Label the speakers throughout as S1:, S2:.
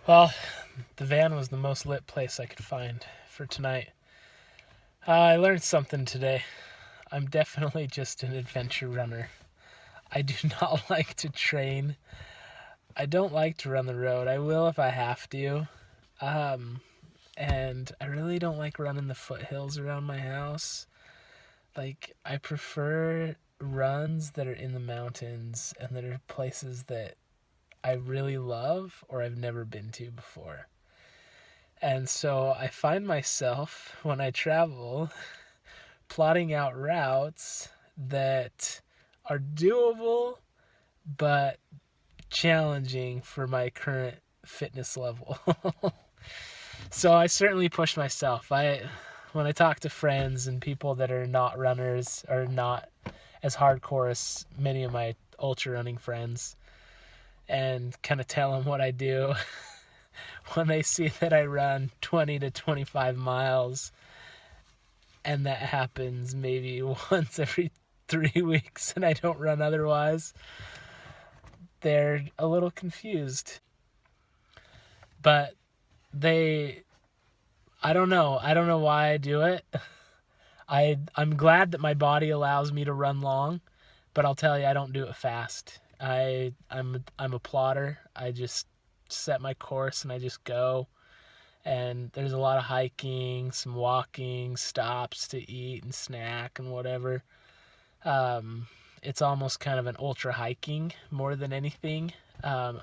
S1: Well, the van was the most lit place I could find for tonight. I learned something today. I'm definitely just an adventure runner. I do not like to train. I don't like to run the road. I will if I have to. Um, and I really don't like running the foothills around my house. I prefer runs that are in the mountains and that are places that I really love or I've never been to before. And so I find myself, when I travel, plotting out routes that are doable but challenging for my current fitness level. So I certainly push myself. When I talk to friends and people that are not runners or not as hardcore as many of my ultra running friends and kind of tell them what I do, when they see that I run 20 to 25 miles and that happens maybe once every 3 weeks and I don't run otherwise, they're a little confused. But I don't know. I don't know why I do it. I'm glad that my body allows me to run long, but I'll tell you, I don't do it fast. I'm a plotter. I just set my course and I just go. And there's a lot of hiking, some walking, stops to eat and snack and whatever. It's almost kind of an ultra hiking more than anything.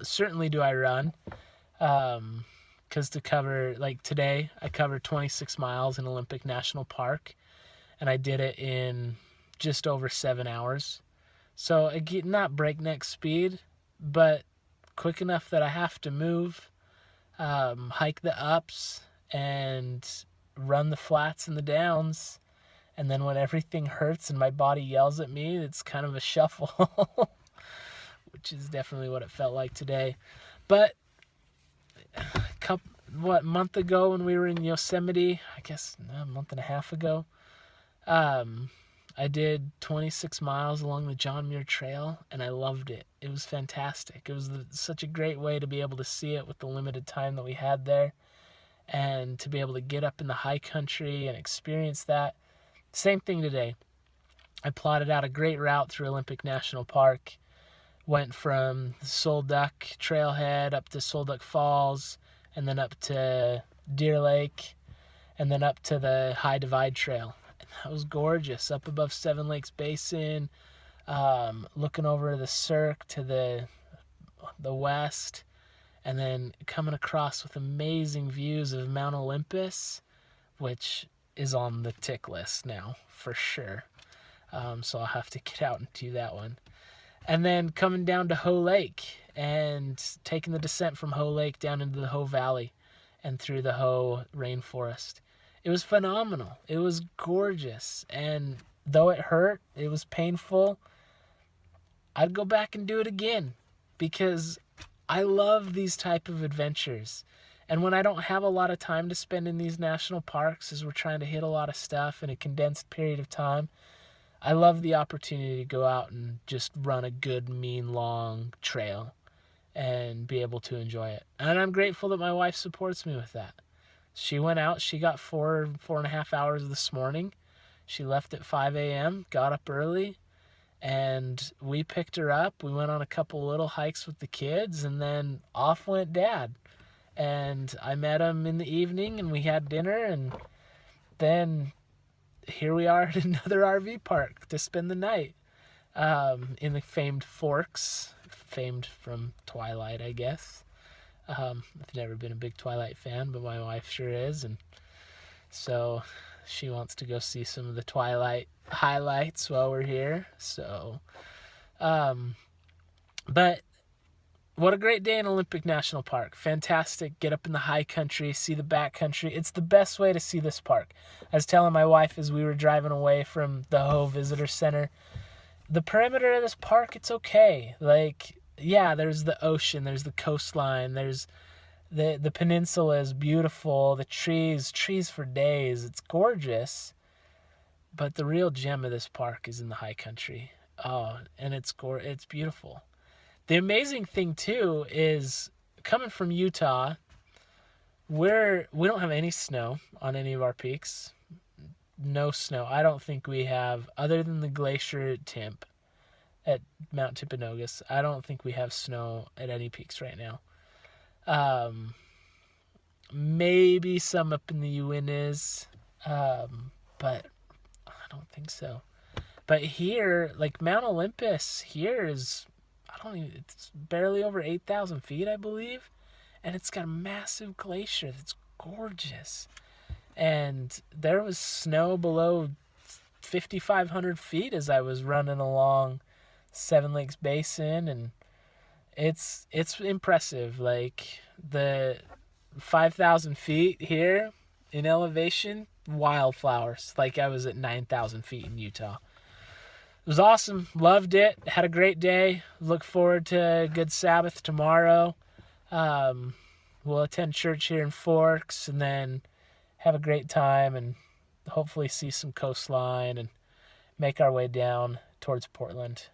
S1: Certainly do I run. Because to cover, like today, I covered 26 miles in Olympic National Park, and I did it in just over 7 hours. So, again, not breakneck speed, but quick enough that I have to move, hike the ups, and run the flats and the downs. And then when everything hurts and my body yells at me, it's kind of a shuffle, which is definitely what it felt like today. But month ago when we were in Yosemite, I guess a month and a half ago, I did 26 miles along the John Muir Trail, and I loved it. It was fantastic. It was such a great way to be able to see it with the limited time that we had there, and to be able to get up in the high country and experience that. Same thing today. I plotted out a great route through Olympic National Park, went from the Sol Duc trailhead up to Sol Duc Falls, and then up to Deer Lake, and then up to the High Divide Trail. And that was gorgeous, up above Seven Lakes Basin, looking over the Cirque to the west, and then coming across with amazing views of Mount Olympus, which is on the tick list now, for sure. So I'll have to get out and do that one. And then coming down to Hoh Lake and taking the descent from Hoh Lake down into the Hoh Valley and through the Hoh Rainforest. It was phenomenal. It was gorgeous. And though it hurt, it was painful, I'd go back and do it again because I love these type of adventures. And when I don't have a lot of time to spend in these national parks, as we're trying to hit a lot of stuff in a condensed period of time, I love the opportunity to go out and just run a good, mean, long trail and be able to enjoy it. And I'm grateful that my wife supports me with that. She went out, she got 4.5 hours this morning. She left at 5 a.m., got up early, and we picked her up. We went on a couple little hikes with the kids, and then off went Dad. And I met him in the evening, and we had dinner, and then here we are at another RV park to spend the night, in the famed Forks, famed from Twilight, I guess. I've never been a big Twilight fan, but my wife sure is, and so she wants to go see some of the Twilight highlights while we're here. So, but what a great day in Olympic National Park. Fantastic. Get up in the high country, see the back country. It's the best way to see this park. I was telling my wife as we were driving away from the Hoh Visitor Center, the perimeter of this park, it's okay. Yeah, there's the ocean, there's the coastline, there's the peninsula is beautiful, the trees for days. It's gorgeous. But the real gem of this park is in the high country. Oh, and it's beautiful. The amazing thing, too, is coming from Utah, We don't have any snow on any of our peaks. No snow. I don't think we have, other than the glacier at at Mount Timpanogos. I don't think we have snow at any peaks right now. Um, Maybe some up in the Uintas, but I don't think so. But here, like Mount Olympus, here is, I don't even, it's barely over 8,000 feet, I believe. And it's got a massive glacier that's gorgeous. And there was snow below 5,500 feet as I was running along Seven Lakes Basin, and it's impressive. Like the 5,000 feet here in elevation, wildflowers. Like I was at 9,000 feet in Utah. It was awesome. Loved it. Had a great day. Look forward to a good Sabbath tomorrow. We'll attend church here in Forks and then have a great time and hopefully see some coastline and make our way down towards Portland.